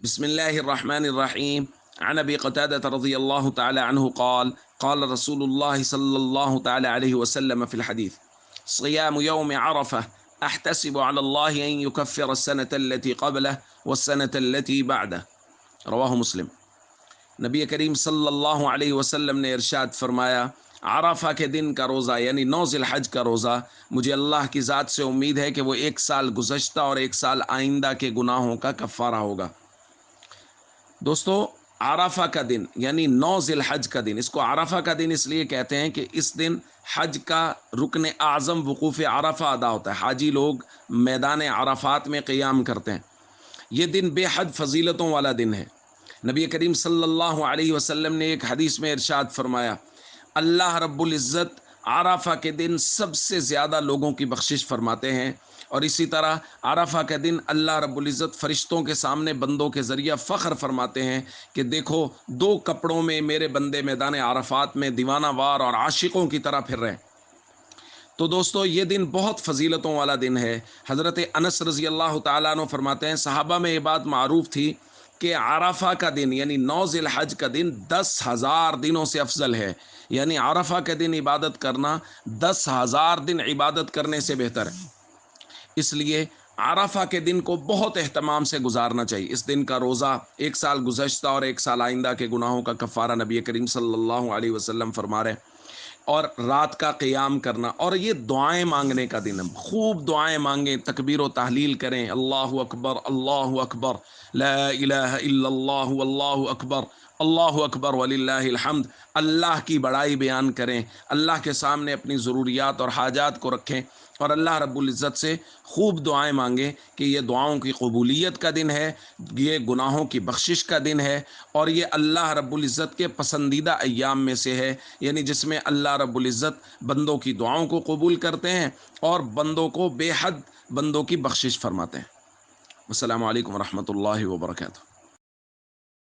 بسم الله الرحمن الرحيم. عن أبي قتادة رضي الله تعالى عنه قال قال رسول الله صلى الله تعالى عليه وسلم في الحديث: صيام يوم عرفة أحتسب على الله أن يكفر السنة التي قبله والسنة التي بعده. رواہ مسلم۔ نبی کریم صلی اللہ علیہ وسلم نے ارشاد فرمایا، عرفہ کے دن کا روزہ یعنی 9 ذی الحج کا روزہ مجھے اللہ کی ذات سے امید ہے کہ وہ 1 سال گزشتہ اور 1 سال آئندہ کے گناہوں کا کفارہ ہوگا۔ دوستو، عرفہ کا دن یعنی 9 ذی الحج کا دن، اس کو عرفہ کا دن اس لیے کہتے ہیں کہ اس دن حج کا رکن اعظم وقوف عرفہ ادا ہوتا ہے۔ حاجی لوگ میدان عرفات میں قیام کرتے ہیں۔ یہ دن بے حد فضیلتوں والا دن ہے۔ نبی کریم صلی اللہ علیہ وسلم نے ایک حدیث میں ارشاد فرمایا، اللہ رب العزت عرفہ کے دن سب سے زیادہ لوگوں کی بخشش فرماتے ہیں، اور اسی طرح عرفہ کے دن اللہ رب العزت فرشتوں کے سامنے بندوں کے ذریعہ فخر فرماتے ہیں کہ دیکھو 2 کپڑوں میں میرے بندے میدان عرفات میں دیوانہ وار اور عاشقوں کی طرح پھر رہے ہیں۔ تو دوستو، یہ دن بہت فضیلتوں والا دن ہے۔ حضرت انس رضی اللہ تعالیٰ عنہ فرماتے ہیں، صحابہ میں یہ بات معروف تھی کہ عرفہ کا دن یعنی 9 ذی الحج کا دن 10,000 دنوں سے افضل ہے، یعنی عرفہ کے دن عبادت کرنا 10,000 دن عبادت کرنے سے بہتر ہے۔ اس لیے عرفہ کے دن کو بہت اہتمام سے گزارنا چاہیے۔ اس دن کا روزہ 1 سال گزشتہ اور 1 سال آئندہ کے گناہوں کا کفارہ نبی کریم صلی اللہ علیہ وسلم فرما رہے ہیں۔ اور رات کا قیام کرنا، اور یہ دعائیں مانگنے کا دن ہے۔ خوب دعائیں مانگیں، تکبیر و تحلیل کریں، اللہ اکبر اللہ اکبر، لا الہ الا اللہ واللہ اکبر، اللہ اکبر وللہ الحمد۔ اللہ کی بڑائی بیان کریں، اللہ کے سامنے اپنی ضروریات اور حاجات کو رکھیں، اور اللہ رب العزت سے خوب دعائیں مانگیں کہ یہ دعاؤں کی قبولیت کا دن ہے، یہ گناہوں کی بخشش کا دن ہے، اور یہ اللہ رب العزت کے پسندیدہ ایام میں سے ہے، یعنی جس میں اللہ رب العزت بندوں کی دعاؤں کو قبول کرتے ہیں اور بندوں کو بے حد بندوں کی بخشش فرماتے ہیں۔ السلام علیکم ورحمۃ اللہ وبرکاتہ۔